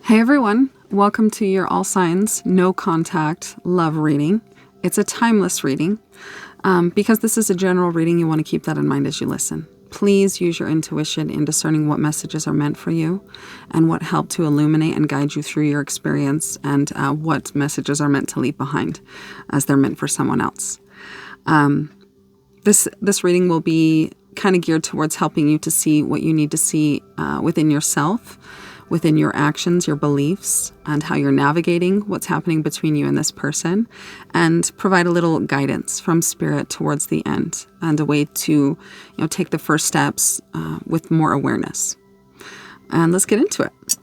Hey everyone, welcome to your All Signs No Contact Love reading. It's a timeless reading. Because this is a general reading, you want to keep that in mind as you listen. Please use your intuition in discerning what messages are meant for you and what help to illuminate and guide you through your experience, and what messages are meant to leave behind as they're meant for someone else. This reading will be kind of geared towards helping you to see what you need to see within yourself, within your actions, your beliefs, and how you're navigating what's happening between you and this person, and provide a little guidance from Spirit towards the end and a way to, take the first steps with more awareness. And let's get into it.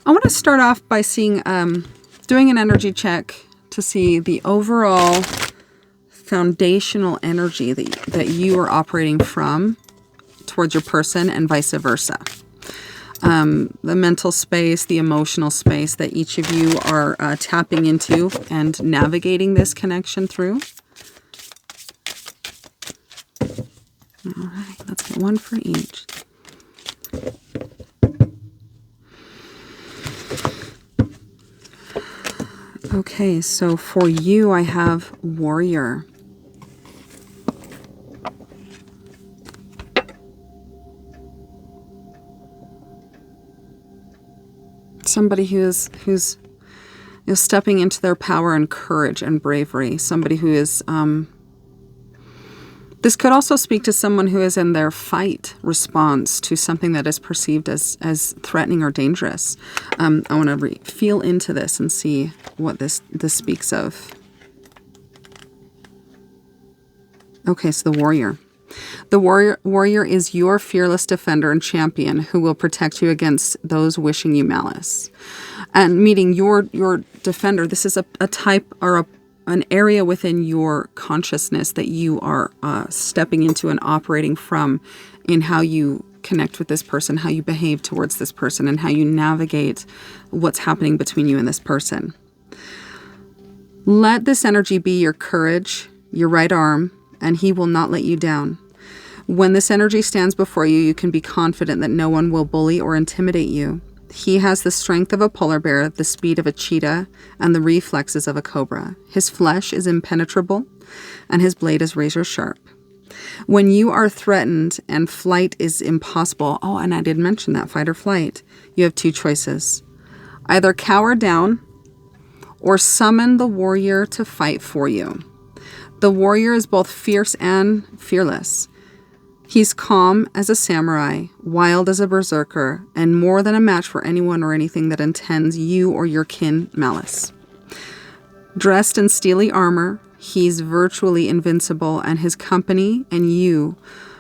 I want to start off by seeing, doing an energy check to see the overall foundational energy that you are operating from towards your person and vice versa. The mental space, the emotional space that each of you are tapping into and navigating this connection through. All right, let's get one for each. Okay, so for you, I have Warrior. Somebody who's stepping into their power and courage and bravery. Somebody who is, this could also speak to someone who is in their fight response to something that is perceived as threatening or dangerous. I want to feel into this and see what this speaks of. Okay, so the Warrior. The warrior is your fearless defender and champion who will protect you against those wishing you malice. And meeting your defender, this is a type or an area within your consciousness that you are stepping into and operating from in how you connect with this person, how you behave towards this person, and how you navigate what's happening between you and this person. Let this energy be your courage, your right arm, and he will not let you down. When this energy stands before you, you can be confident that no one will bully or intimidate you. He has the strength of a polar bear, the speed of a cheetah, and the reflexes of a cobra. His flesh is impenetrable, and his blade is razor sharp. When you are threatened and flight is impossible, and I did mention that, fight or flight, you have two choices. Either cower down or summon the warrior to fight for you. The warrior is both fierce and fearless. He's calm as a samurai, wild as a berserker, and more than a match for anyone or anything that intends you or your kin malice. Dressed in steely armor, he's virtually invincible, and his company and you,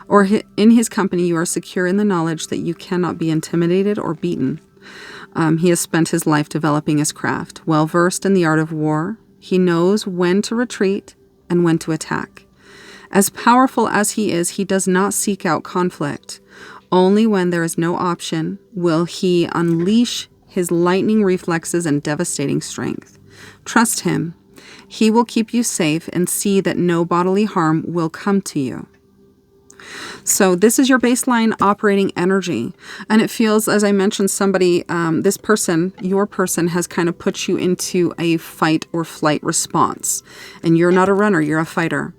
or in his company, you are secure in the knowledge that you cannot be intimidated or beaten. He has spent his life developing his craft, well versed in the art of war. He knows when to retreat and when to attack. As powerful as he is, he does not seek out conflict. Only when there is no option will he unleash his lightning reflexes and devastating strength. Trust him. He will keep you safe and see that no bodily harm will come to you. So this is your baseline operating energy. And it feels, as I mentioned, somebody, this person, your person, has kind of put you into a fight or flight response. And you're not a runner, you're a fighter.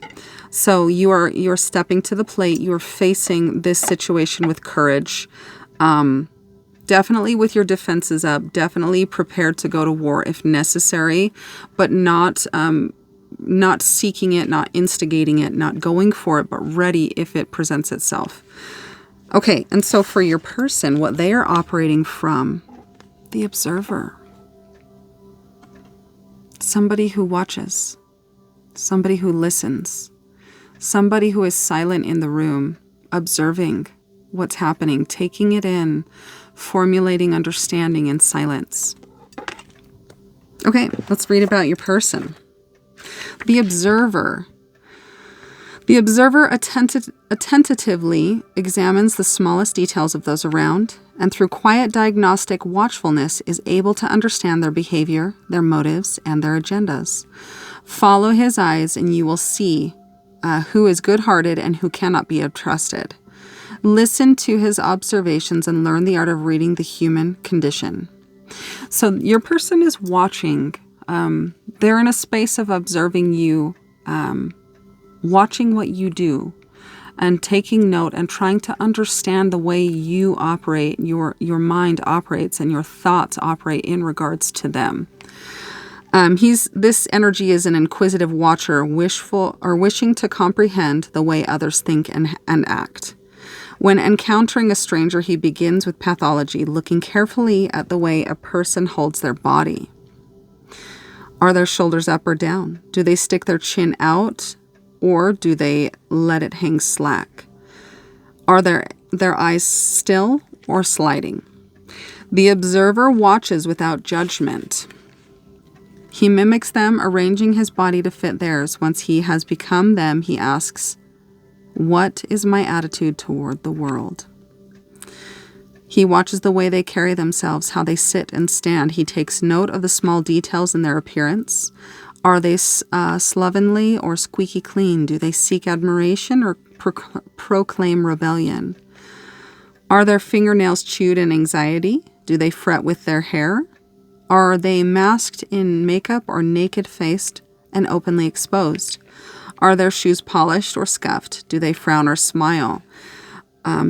So you're stepping to the plate, you're facing this situation with courage. Definitely with your defenses up, definitely prepared to go to war if necessary, but not seeking it, not instigating it, not going for it, but ready if it presents itself. Okay, and so for your person, what they are operating from, the observer. Somebody who watches, somebody who listens, somebody who is silent in the room, observing what's happening, taking it in, formulating understanding in silence. Okay, let's read about your person. The observer. The observer attentively examines the smallest details of those around, and through quiet diagnostic watchfulness is able to understand their behavior, their motives, and their agendas. Follow his eyes and you will see who is good-hearted and who cannot be trusted. Listen to his observations and learn the art of reading the human condition. So your person is watching. They're in a space of observing you, watching what you do, and taking note and trying to understand the way you operate, your mind operates, and your thoughts operate in regards to them. This energy is an inquisitive watcher, wishing to comprehend the way others think and act. When encountering a stranger, he begins with pathology, looking carefully at the way a person holds their body. Are their shoulders up or down? Do they stick their chin out, or do they let it hang slack? Are their eyes still or sliding? The observer watches without judgment. He mimics them, arranging his body to fit theirs. Once he has become them, he asks, "What is my attitude toward the world?" He watches the way they carry themselves, how they sit and stand. He takes note of the small details in their appearance. Are they slovenly or squeaky clean? Do they seek admiration or proclaim rebellion? Are their fingernails chewed in anxiety? Do they fret with their hair? Are they masked in makeup or naked-faced and openly exposed? Are their shoes polished or scuffed? Do they frown or smile?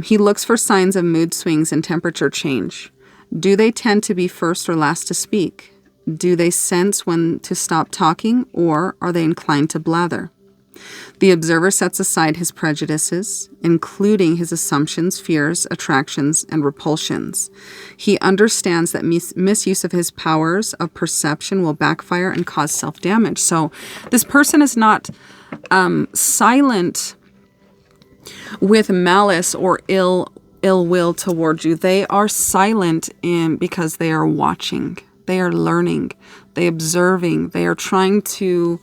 He looks for signs of mood swings and temperature change. Do they tend to be first or last to speak? Do they sense when to stop talking, or are they inclined to blather? The observer sets aside his prejudices, including his assumptions, fears, attractions, and repulsions. He understands that misuse of his powers of perception will backfire and cause self-damage. So this person is not silent with malice or ill will towards you. They are silent because they are watching. They are learning. They are observing. They are trying to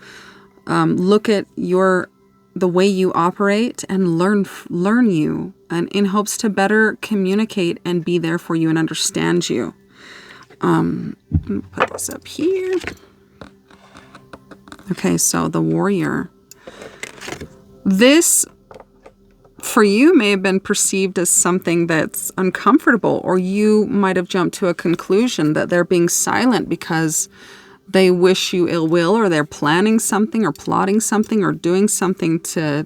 look at the way you operate and learn you, and in hopes to better communicate and be there for you and understand you. Put this up here. Okay, so the warrior. This, for you, may have been perceived as something that's uncomfortable, or you might have jumped to a conclusion that they're being silent because they wish you ill will, or they're planning something or plotting something or doing something to,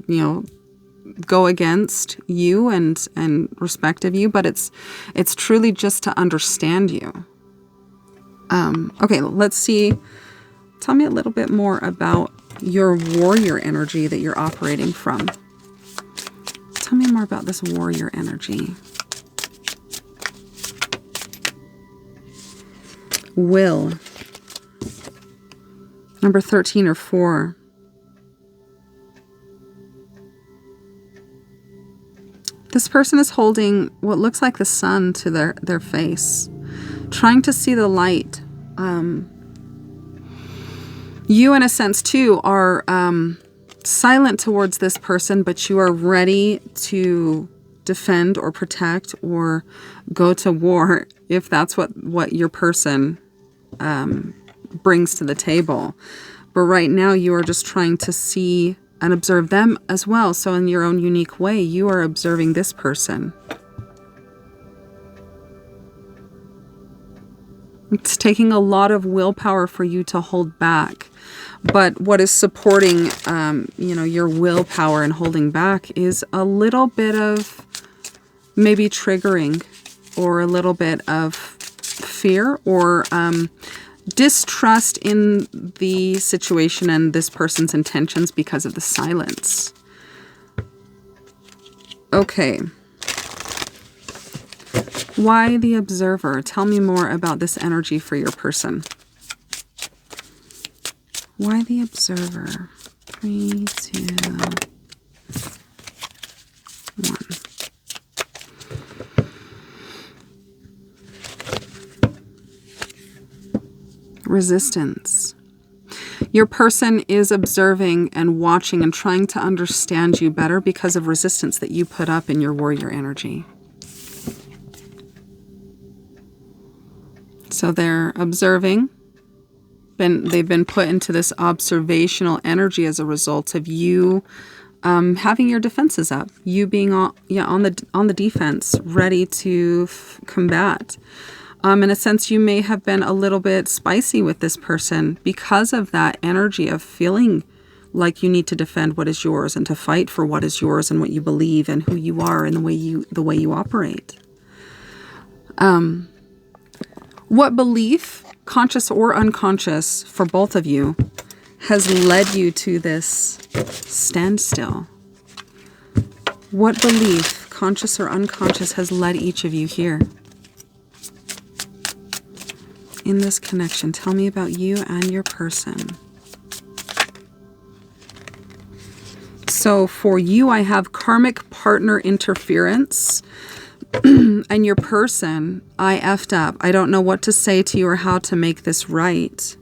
go against you and respect of you. But it's truly just to understand you. Okay, let's see. Tell me a little bit more about your warrior energy that you're operating from. Tell me more about this warrior energy. Will. Number 13 or 4. This person is holding what looks like the sun to their face, trying to see the light. You, in a sense, too, are silent towards this person, but you are ready to defend or protect or go to war if that's what your person brings to the table. But right now you are just trying to see and observe them as well. So in your own unique way, you are observing this person. It's taking a lot of willpower for you to hold back. But what is supporting, your willpower and holding back is a little bit of maybe triggering, or a little bit of fear, or distrust in the situation and this person's intentions because of the silence. Okay. Why the observer? Tell me more about this energy for your person. Why the observer? 3, 2, 1. Resistance. Your person is observing and watching and trying to understand you better because of resistance that you put up in your warrior energy. So they're observing. They've been put into this observational energy as a result of you having your defenses up, you being on the defense, ready to combat. In a sense, you may have been a little bit spicy with this person because of that energy of feeling like you need to defend what is yours and to fight for what is yours and what you believe and who you are and the way you operate. What belief, conscious or unconscious, for both of you, has led you to this standstill? What belief, conscious or unconscious, has led each of you here? In this connection, tell me about you and your person. So for you, I have karmic partner interference. And your person, I effed up. I don't know what to say to you or how to make this right.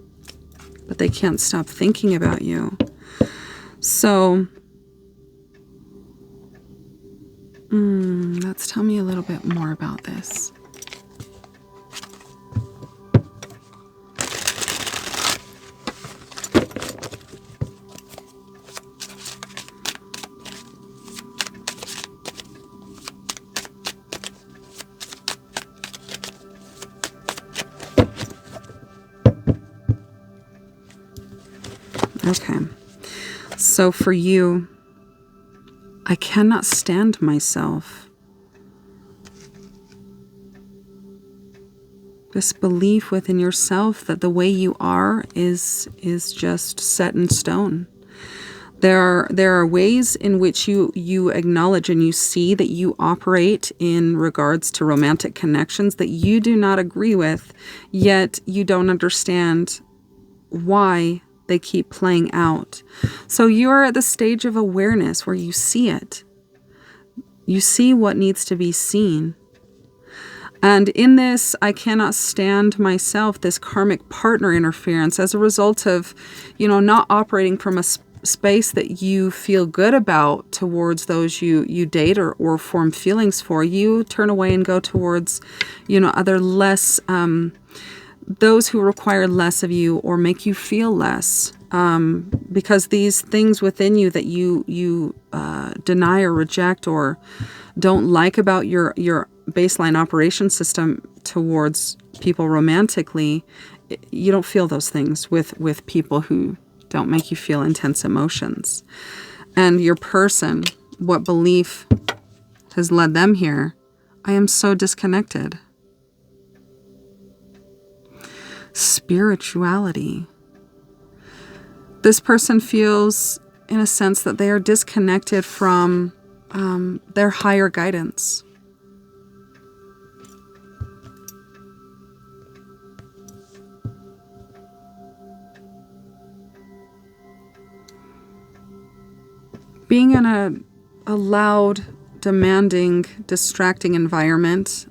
But they can't stop thinking about you. So, let's tell me a little bit more about this. Okay, so for you, I cannot stand myself. This belief within yourself that the way you are is just set in stone. There are ways in which you acknowledge and you see that you operate in regards to romantic connections that you do not agree with, yet you don't understand why they keep playing out. So you're at the stage of awareness where you see it. You see what needs to be seen. And in this, I cannot stand myself, this karmic partner interference as a result of, not operating from a space that you feel good about towards those you date or form feelings for. You turn away and go towards, other less, those who require less of you or make you feel less, because these things within you that you deny or reject or don't like about your baseline operation system towards people romantically, you don't feel those things with people who don't make you feel intense emotions. And your person, what belief has led them here? I am so disconnected. Spirituality. This person feels, in a sense, that they are disconnected from their higher guidance. Being in a loud, demanding, distracting environment,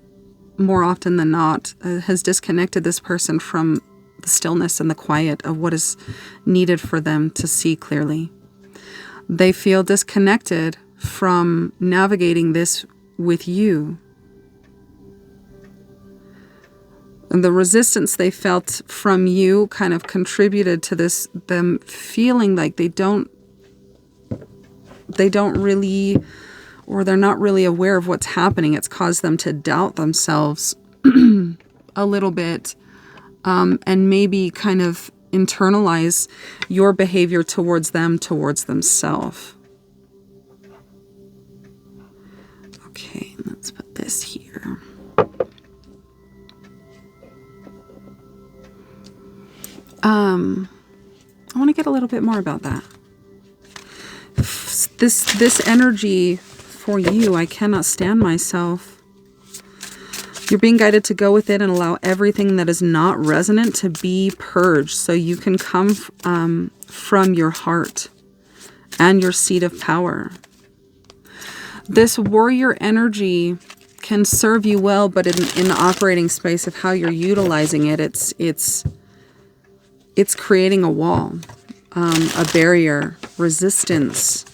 more often than not, has disconnected this person from the stillness and the quiet of what is needed for them to see clearly. They feel disconnected from navigating this with you. And the resistance they felt from you kind of contributed to this, them feeling like they don't really, or they're not really aware of what's happening. It's caused them to doubt themselves a little bit, and maybe kind of internalize your behavior towards them, towards themselves. Okay, let's put this here. I want to get a little bit more about that. This energy for you, I cannot stand myself. You're being guided to go within and allow everything that is not resonant to be purged, so you can come from your heart and your seat of power. This warrior energy can serve you well, but in the operating space of how you're utilizing it, it's creating a wall, a barrier, resistance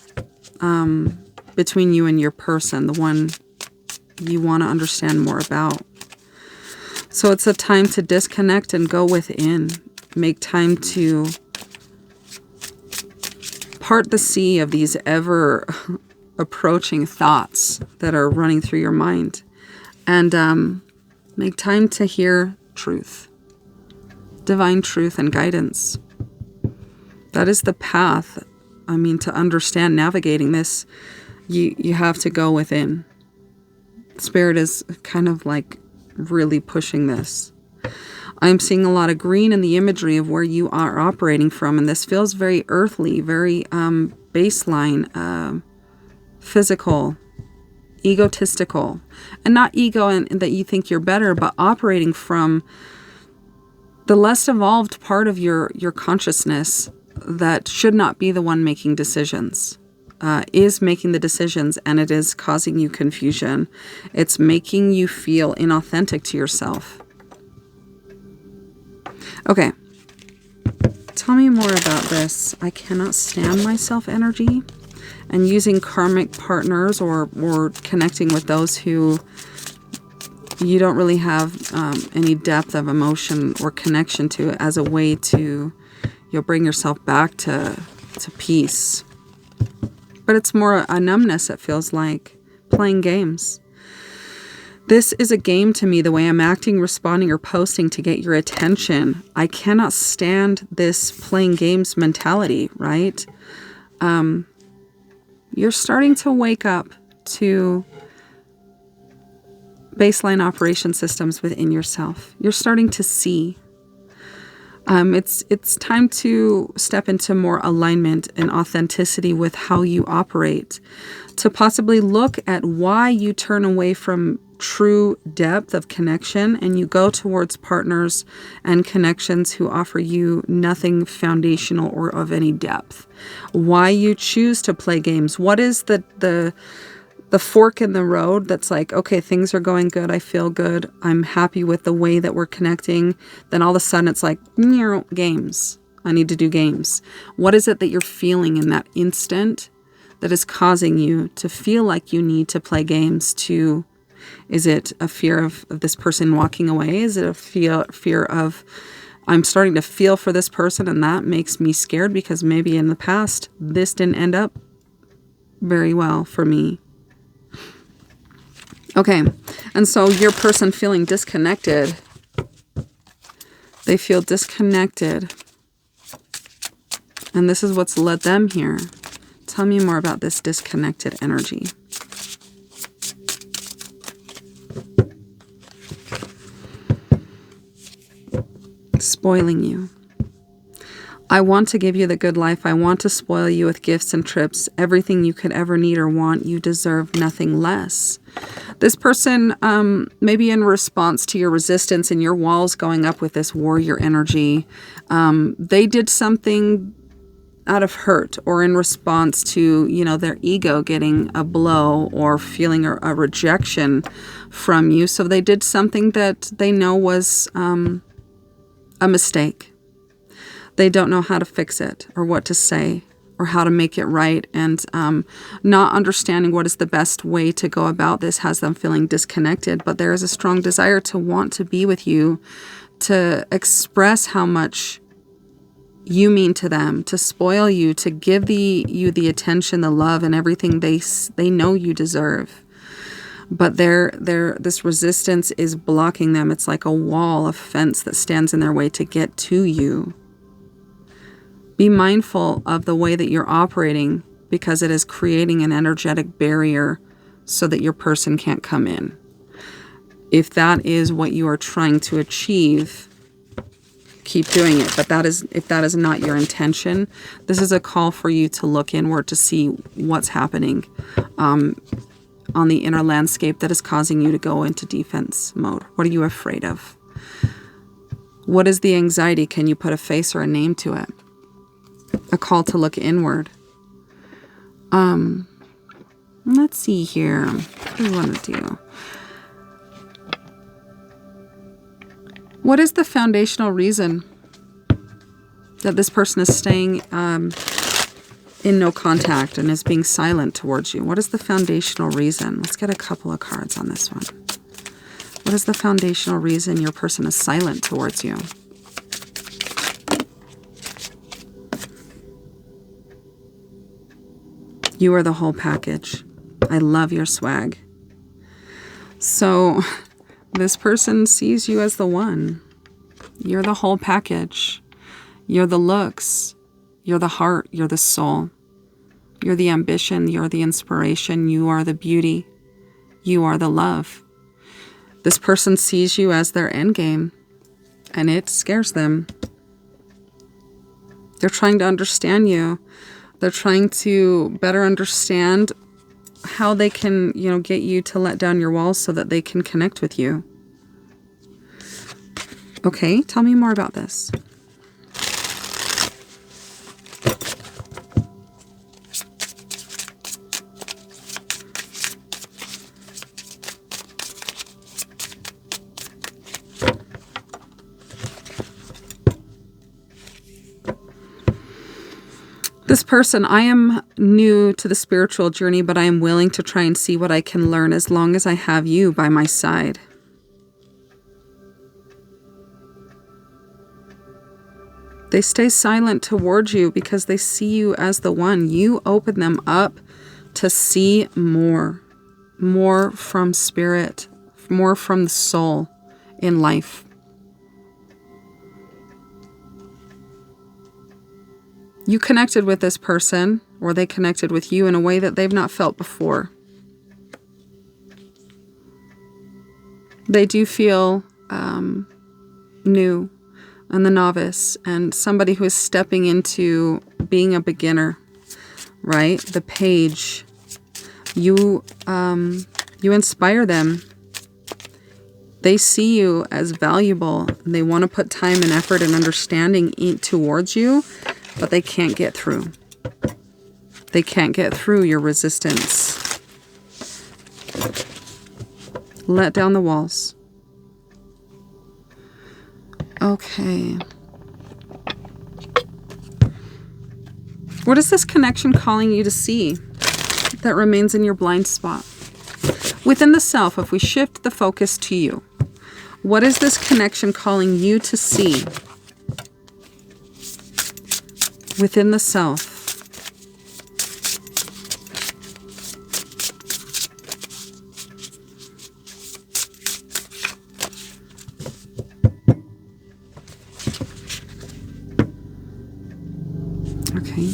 between you and your person, the one you want to understand more about. So it's a time to disconnect and go within. Make time to part the sea of these ever approaching thoughts that are running through your mind. And Make time to hear truth, divine truth and guidance. That is the path. I mean, to understand navigating this, you have to go within. Spirit is kind of like really pushing this. I'm seeing a lot of green in the imagery of where you are operating from, and this feels very earthly, very baseline, physical, egotistical, and not ego and that you think you're better, but operating from the less evolved part of your consciousness that should not be the one making decisions, is making the decisions, and it is causing you confusion. It's making you feel inauthentic to yourself. Okay. Tell me more about this. I cannot stand myself energy. And using karmic partners or connecting with those who you don't really have any depth of emotion or connection to as a way to, you'll bring yourself back to peace. But it's more a numbness, it feels like. Playing games. This is a game to me, the way I'm acting, responding, or posting to get your attention. I cannot stand this playing games mentality, right? You're starting to wake up to baseline operation systems within yourself. You're starting to see. It's time to step into more alignment and authenticity with how you operate, to possibly look at why you turn away from true depth of connection and you go towards partners and connections who offer you nothing foundational or of any depth. Why you choose to play games. What is the fork in the road that's like, okay, things are going good, I feel good, I'm happy with the way that we're connecting. Then all of a sudden it's like, games. I need to do games. What is it that you're feeling in that instant that is causing you to feel like you need to play games? Is it a fear of this person walking away? Is it a fear of, I'm starting to feel for this person and that makes me scared because maybe in the past this didn't end up very well for me? Okay, and so your person feeling disconnected, they feel disconnected, and this is what's led them here. Tell me more about this disconnected energy. Spoiling you. I want to give you the good life. I want to spoil you with gifts and trips. Everything you could ever need or want. You deserve nothing less. This person, maybe in response to your resistance and your walls going up with this warrior energy, they did something out of hurt or in response to, their ego getting a blow or feeling a rejection from you. So they did something that they know was a mistake. They don't know how to fix it or what to say or how to make it right, and not understanding what is the best way to go about this has them feeling disconnected. But there is a strong desire to want to be with you, to express how much you mean to them, to spoil you, to give you the attention, the love, and everything they know you deserve. But this resistance is blocking them. It's like a wall, a fence that stands in their way to get to you. Be mindful of the way that you're operating, because it is creating an energetic barrier so that your person can't come in. If that is what you are trying to achieve, keep doing it. But if that is not your intention, this is a call for you to look inward to see what's happening on the inner landscape that is causing you to go into defense mode. What are you afraid of? What is the anxiety? Can you put a face or a name to it? A call to look inward. Let's see here. What do we want to do? What is the foundational reason that this person is staying in no contact and is being silent towards you? What is the foundational reason? Let's get a couple of cards on this one. What is the foundational reason your person is silent towards you? You are the whole package. I love your swag. So This person sees you as the one. You're the whole package. You're the looks. You're the heart. You're the soul. You're the ambition. You're the inspiration. You are the beauty. You are the love. This person sees you as their end game, and it scares them. They're trying to understand you. They're trying to better understand how they can, get you to let down your walls so that they can connect with you. Okay, tell me more about this. This person, I am new to the spiritual journey, but I am willing to try and see what I can learn as long as I have you by my side. They stay silent towards you because they see you as the one. You open them up to see more from spirit, more from the soul in life. You connected with this person, or they connected with you in a way that they've not felt before. They do feel new and the novice and somebody who is stepping into being a beginner, right? The page. You inspire them. They see you as valuable. And they want to put time and effort and understanding towards you, but they can't get through. They can't get through your resistance. Let down the walls. Okay. What is this connection calling you to see that remains in your blind spot? Within the self, if we shift the focus to you, what is this connection calling you to see within the self? Okay.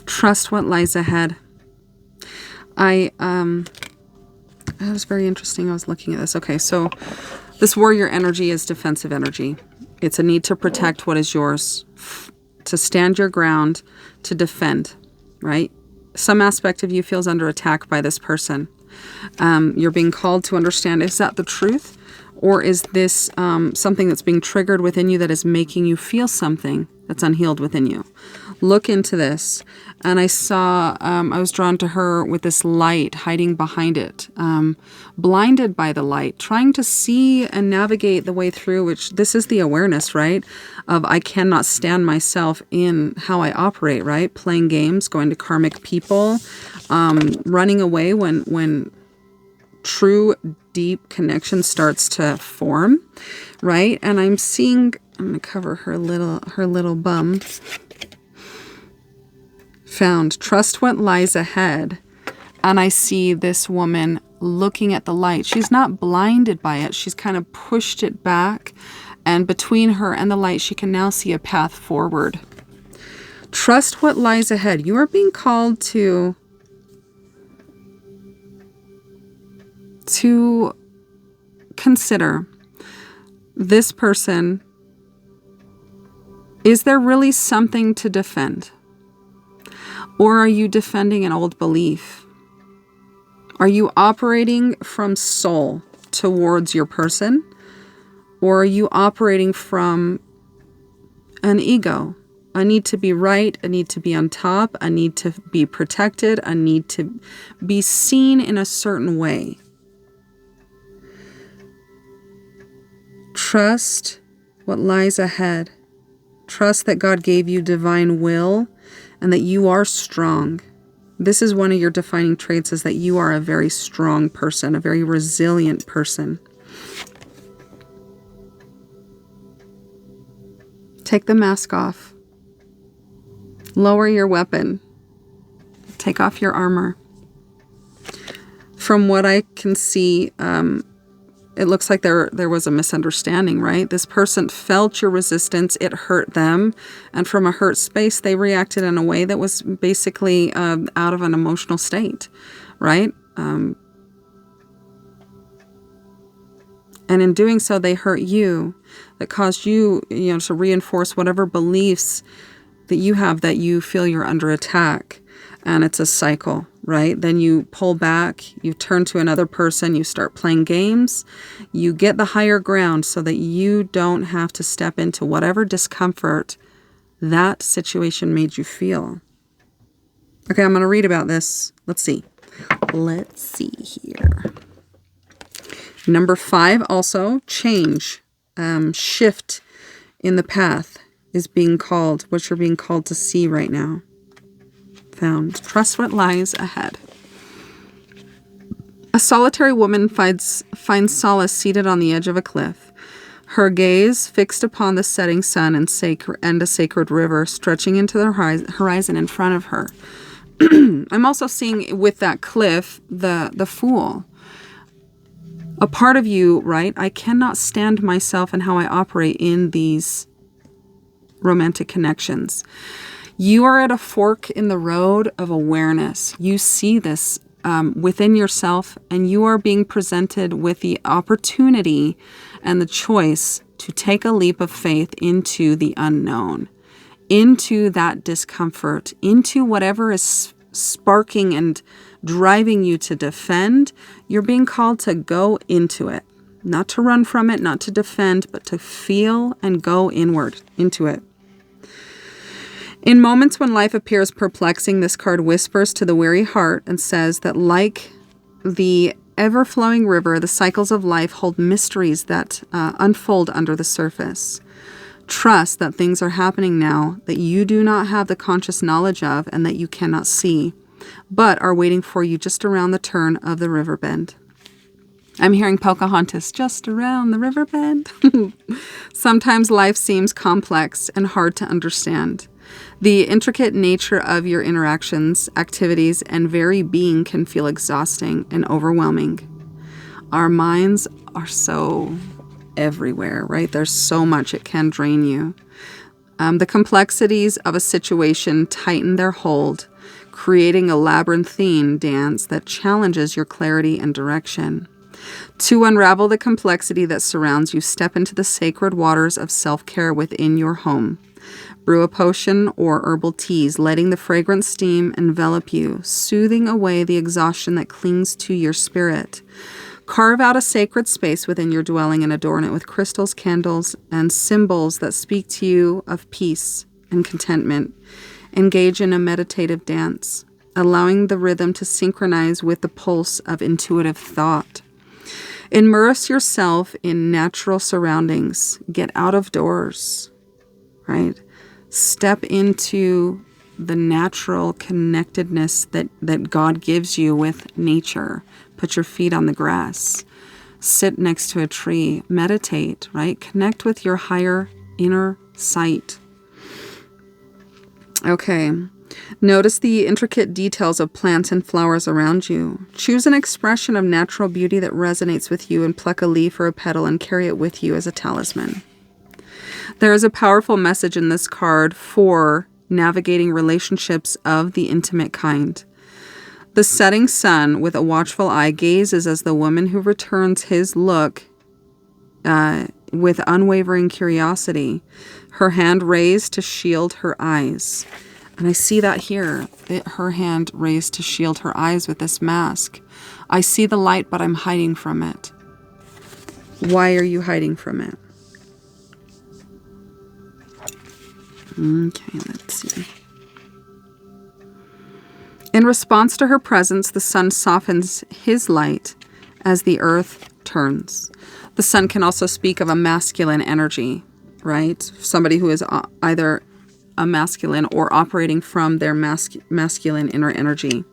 Trust what lies ahead. That was very interesting. I was looking at this. Okay, so this warrior energy is defensive energy. It's a need to protect what is yours, to stand your ground, to defend, right? Some aspect of you feels under attack by this person. You're being called to understand, is that the truth? Or is this something that's being triggered within you that is making you feel something that's unhealed within you? Look into this. And I saw, I was drawn to her with this light hiding behind it, blinded by the light, trying to see and navigate the way through, which this is the awareness, right? Of I cannot stand myself in how I operate, right? Playing games, going to karmic people, running away when true deep connection starts to form, right? And I'm seeing, I'm going to cover her little bum. Found, trust what lies ahead. And I see this woman looking at the light. She's not blinded by it. She's kind of pushed it back. And between her and the light, she can now see a path forward. Trust what lies ahead. You are being called to consider this person. Is there really something to defend? Or are you defending an old belief? Are you operating from soul towards your person? Or are you operating from an ego? A need to be right, a need to be on top, a need to be protected, a need to be seen in a certain way. Trust what lies ahead. Trust that God gave you divine will and that you are strong. This is one of your defining traits, is that you are a very strong person, a very resilient person. Take the mask off. Lower your weapon. Take off your armor. From what I can see, it looks like there was a misunderstanding, right? This person felt your resistance. It hurt them. And from a hurt space, they reacted in a way that was basically out of an emotional state, right? And in doing so, they hurt you. That caused you, to reinforce whatever beliefs that you have, that you feel you're under attack. And it's a cycle, right? Then you pull back, you turn to another person, you start playing games, you get the higher ground so that you don't have to step into whatever discomfort that situation made you feel. Okay, I'm going to read about this. Let's see here. Number 5 also, change, shift in the path is being called, what you're being called to see right now. Found. Trust what lies ahead. A solitary woman finds solace seated on the edge of a cliff, her gaze fixed upon the setting sun and a sacred river stretching into the horizon in front of her. I'm also seeing with that cliff the fool. A part of you, right? I cannot stand myself and how I operate in these romantic connections. You are at a fork in the road of awareness. You see this within yourself, and you are being presented with the opportunity and the choice to take a leap of faith into the unknown, into that discomfort, into whatever is sparking and driving you to defend. You're being called to go into it, not to run from it, not to defend, but to feel and go inward into it. In moments when life appears perplexing, this card whispers to the weary heart and says that, like the ever-flowing river, the cycles of life hold mysteries that unfold under the surface. Trust that things are happening now that you do not have the conscious knowledge of and that you cannot see, but are waiting for you just around the turn of the river bend. I'm hearing Pocahontas, just around the river bend. Sometimes life seems complex and hard to understand. The intricate nature of your interactions, activities, and very being can feel exhausting and overwhelming. Our minds are so everywhere, right? There's so much it can drain you. The complexities of a situation tighten their hold, creating a labyrinthine dance that challenges your clarity and direction. To unravel the complexity that surrounds you, step into the sacred waters of self-care within your home. Brew a potion or herbal teas, letting the fragrant steam envelop you, soothing away the exhaustion that clings to your spirit. Carve out a sacred space within your dwelling and adorn it with crystals, candles, and symbols that speak to you of peace and contentment. Engage in a meditative dance, allowing the rhythm to synchronize with the pulse of intuitive thought. Immerse yourself in natural surroundings. Get out of doors, right? Step into the natural connectedness that God gives you with nature. Put your feet on the grass. Sit next to a tree. Meditate, right? Connect with your higher inner sight. Okay. Notice the intricate details of plants and flowers around you. Choose an expression of natural beauty that resonates with you and pluck a leaf or a petal and carry it with you as a talisman. There is a powerful message in this card for navigating relationships of the intimate kind. The setting sun with a watchful eye gazes as the woman who returns his look with unwavering curiosity, her hand raised to shield her eyes. And I see that here, her hand raised to shield her eyes with this mask. I see the light, but I'm hiding from it. Why are you hiding from it? Okay, let's see. In response to her presence, the sun softens his light as the earth turns. The sun can also speak of a masculine energy, right? Somebody who is either a masculine or operating from their masculine inner energy.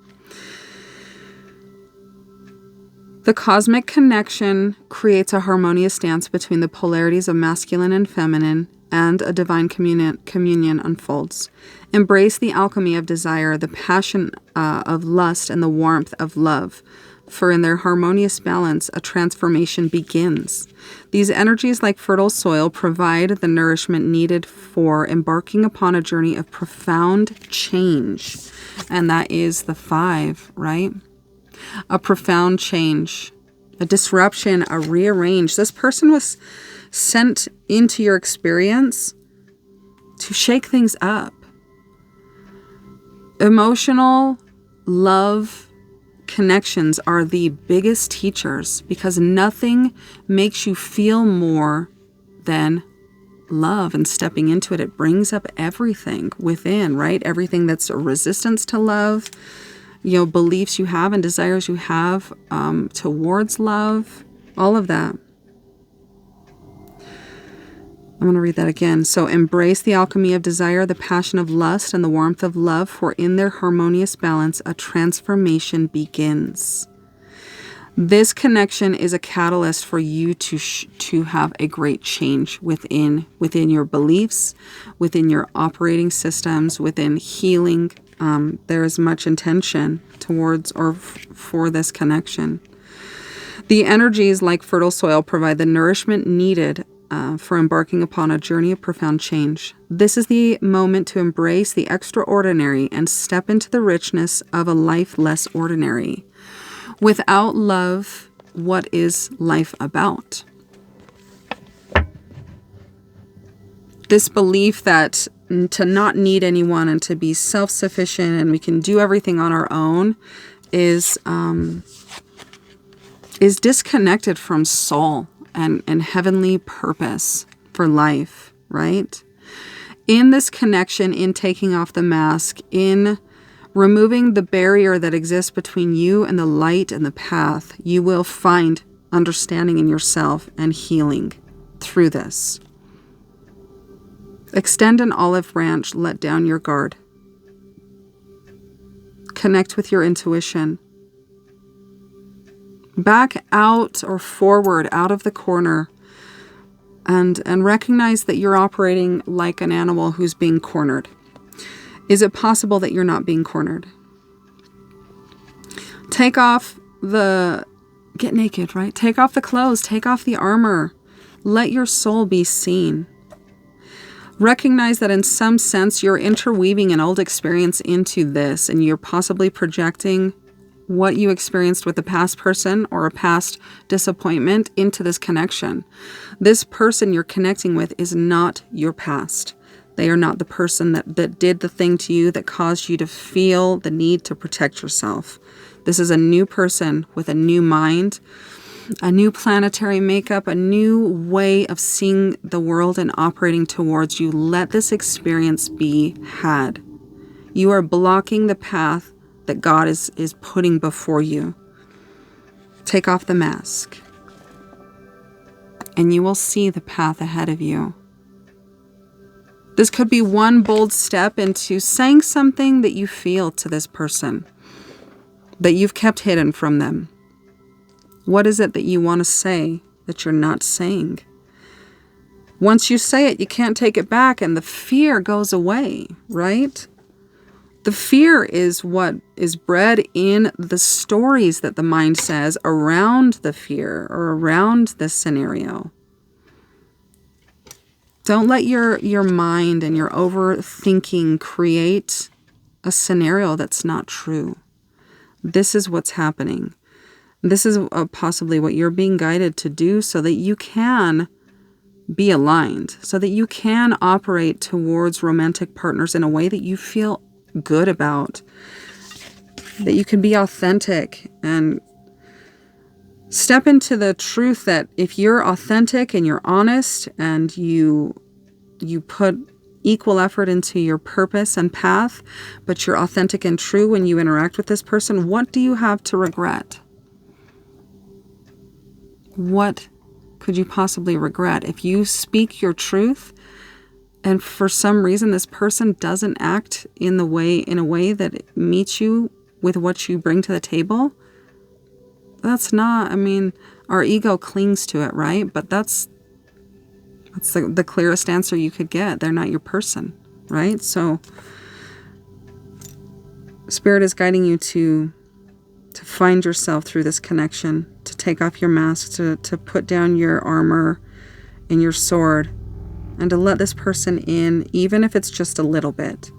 The cosmic connection creates a harmonious dance between the polarities of masculine and feminine, and a divine communion unfolds. Embrace the alchemy of desire, the passion of lust, and the warmth of love. for in their harmonious balance, a transformation begins. These energies, like fertile soil, provide the nourishment needed for embarking upon a journey of profound change. And that is the 5, right? A profound change, a disruption, a rearrange. This person was sent into your experience to shake things up. Emotional love connections are the biggest teachers because nothing makes you feel more than love, and stepping into it. It brings up everything within, right? Everything that's a resistance to love, beliefs you have and desires you have towards love, all of that. I'm going to read that again. So embrace the alchemy of desire, the passion of lust, and the warmth of love, for in their harmonious balance, a transformation begins. This connection is a catalyst for you to have a great change within your beliefs, within your operating systems, within healing. There is much intention towards or for this connection. The energies, like fertile soil, provide the nourishment needed for embarking upon a journey of profound change. This is the moment to embrace the extraordinary and step into the richness of a life less ordinary. Without love, what is life about? This belief that to not need anyone and to be self-sufficient and we can do everything on our own is disconnected from soul and heavenly purpose for life, right? In this connection, in taking off the mask, in removing the barrier that exists between you and the light and the path, you will find understanding in yourself and healing through this. Extend an olive branch, let down your guard. Connect with your intuition. Back out or forward out of the corner and recognize that you're operating like an animal who's being cornered. Is it possible that you're not being cornered? Get naked, right? Take off the clothes, take off the armor. Let your soul be seen. Recognize that in some sense you're interweaving an old experience into this, and you're possibly projecting what you experienced with a past person or a past disappointment into this connection. This person you're connecting with is not your past. They are not the person that did the thing to you that caused you to feel the need to protect yourself. This is a new person with a new mind, a new planetary makeup, a new way of seeing the world and operating towards you. Let this experience be had. You are blocking the path that God is putting before you. Take off the mask, and you will see the path ahead of you. This could be one bold step into saying something that you feel to this person, that you've kept hidden from them. What is it that you want to say that you're not saying? Once you say it, you can't take it back, and the fear goes away, right? The fear is what is bred in the stories that the mind says around the fear or around this scenario. Don't let your mind and your overthinking create a scenario that's not true. This is what's happening. This is possibly what you're being guided to do so that you can be aligned, so that you can operate towards romantic partners in a way that you feel good about, that you can be authentic and step into the truth that if you're authentic and you're honest and you put equal effort into your purpose and path, but you're authentic and true when you interact with this person, what do you have to regret? What could you possibly regret if you speak your truth and for some reason this person doesn't act in a way that meets you with what you bring to the table? That's not, our ego clings to it, right? But that's the clearest answer you could get. They're not your person, right? So Spirit is guiding you to to find yourself through this connection, to take off your mask, to put down your armor and your sword, and to let this person in, even if it's just a little bit.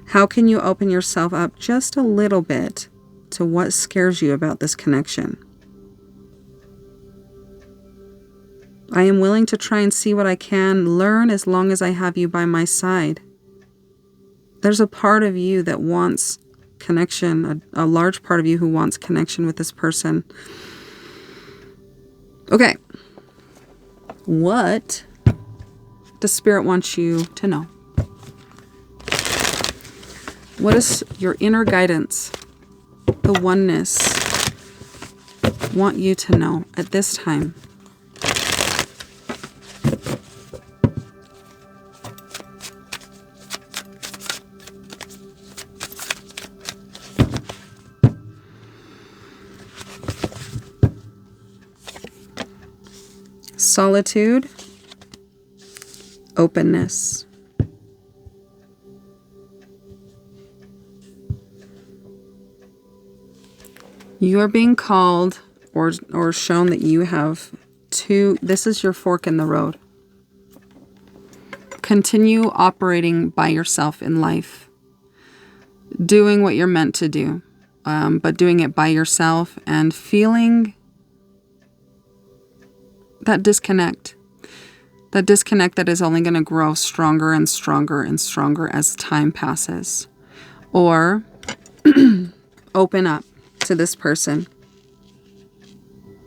How can you open yourself up just a little bit to what scares you about this connection? I am willing to try and see what I can learn as long as I have you by my side. There's a part of you that wants connection, a large part of you who wants connection with this person. Okay. What does Spirit want you to know? What is your inner guidance, the oneness, want you to know at this time? Solitude, openness. You are being called or shown that you have this is your fork in the road. Continue operating by yourself in life, doing what you're meant to do, but doing it by yourself and feeling that disconnect that is only going to grow stronger and stronger and stronger as time passes. Or open up to this person.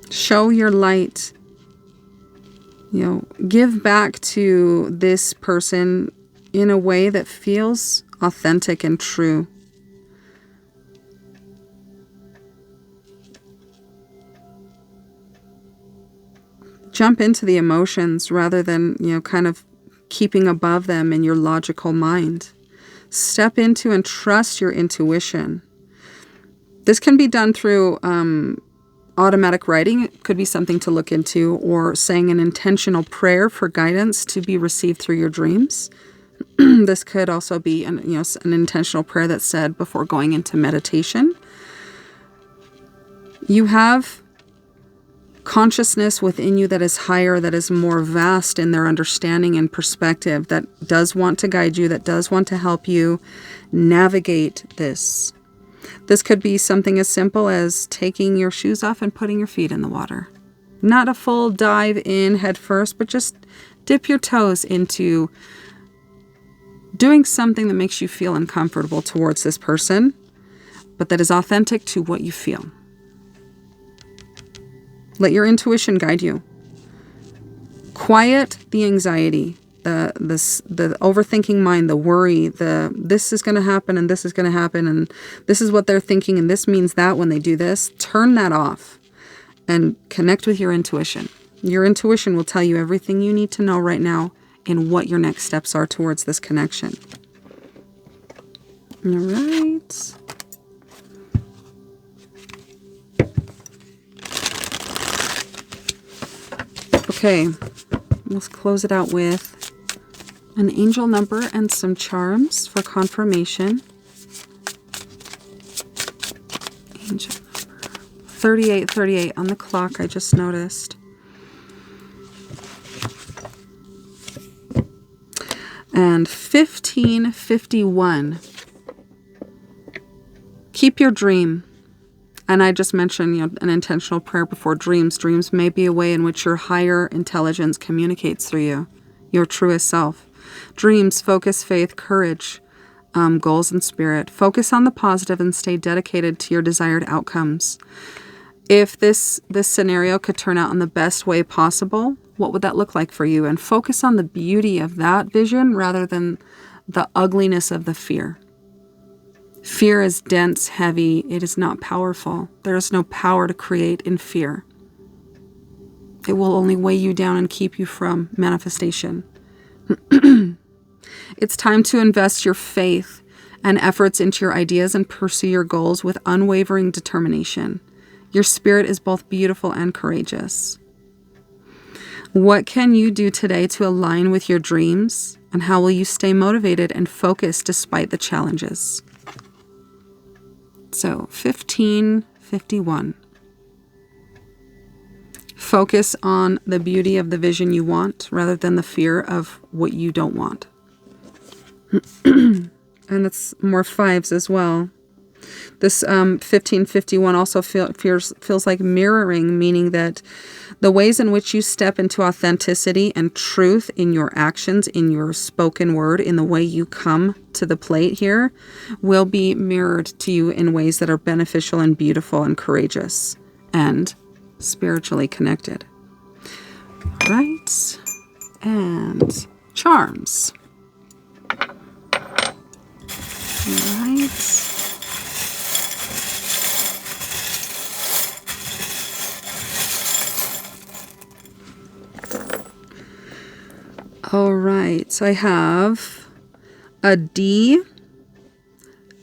Show your light. Give back to this person in a way that feels authentic and true. Jump into the emotions rather than, kind of keeping above them in your logical mind. Step into and trust your intuition. This can be done through automatic writing. It could be something to look into, or saying an intentional prayer for guidance to be received through your dreams. This could also be an intentional prayer that's said before going into meditation. You have consciousness within you that is higher, that is more vast in their understanding and perspective, that does want to guide you, that does want to help you navigate this. This could be something as simple as taking your shoes off and putting your feet in the water. Not a full dive in head first, but just dip your toes into doing something that makes you feel uncomfortable towards this person, but that is authentic to what you feel. Let your intuition guide you. Quiet the anxiety, the overthinking mind, the worry, this is going to happen and this is going to happen and this is what they're thinking and this means that when they do this. Turn that off and connect with your intuition. Your intuition will tell you everything you need to know right now and what your next steps are towards this connection. All right. Okay, let's close it out with an angel number and some charms for confirmation. Angel number 3838 on the clock, I just noticed. And 1551. Keep your dream. And I just mentioned, an intentional prayer before dreams. Dreams may be a way in which your higher intelligence communicates through you, your truest self. Dreams, focus, faith, courage, goals, and spirit. Focus on the positive and stay dedicated to your desired outcomes. If this scenario could turn out in the best way possible, what would that look like for you? And focus on the beauty of that vision rather than the ugliness of the fear. Fear is dense, heavy. It is not powerful. There is no power to create in fear. It will only weigh you down and keep you from manifestation. It's time to invest your faith and efforts into your ideas and pursue your goals with unwavering determination. Your spirit is both beautiful and courageous. What can you do today to align with your dreams? And how will you stay motivated and focused despite the challenges? So 15, 15:51. Focus on the beauty of the vision you want rather than the fear of what you don't want. And it's more fives as well. This 15:51 also feels like mirroring, meaning that the ways in which you step into authenticity and truth in your actions, in your spoken word, in the way you come to the plate here, will be mirrored to you in ways that are beneficial and beautiful and courageous and spiritually connected. Right? And charms. Right. All right, so I have a D,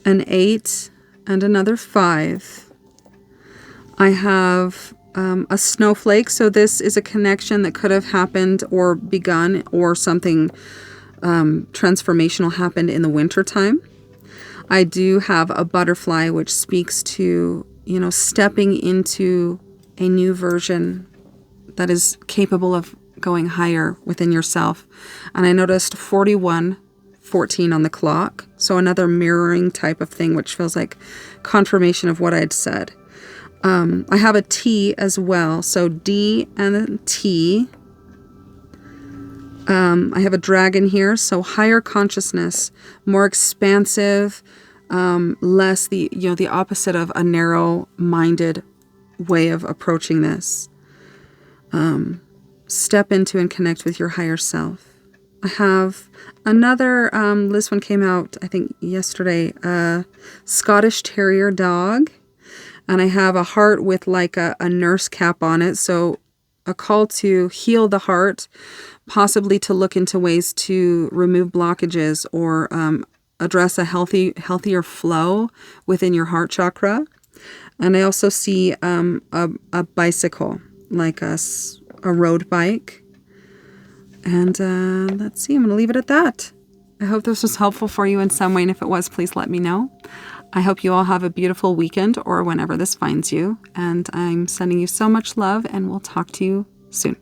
an 8, and another 5. I have a snowflake, so this is a connection that could have happened or begun, or something transformational happened in the wintertime. I do have a butterfly, which speaks to, stepping into a new version that is capable of going higher within yourself. And I noticed 41:14 on the clock. So another mirroring type of thing, which feels like confirmation of what I'd said. I have a T as well. So D and a T. I have a dragon here. So higher consciousness, more expansive, less the opposite of a narrow-minded way of approaching this. Step into and connect with your higher self. I have another, this one came out, I think, yesterday, Scottish Terrier dog. And I have a heart with like a nurse cap on it. So a call to heal the heart, possibly to look into ways to remove blockages or address a healthier flow within your heart chakra. And I also see a bicycle, like a road bike. And let's see, I'm going to leave it at that. I hope this was helpful for you in some way, and if it was, please let me know. I hope you all have a beautiful weekend or whenever this finds you, and I'm sending you so much love, and we'll talk to you soon.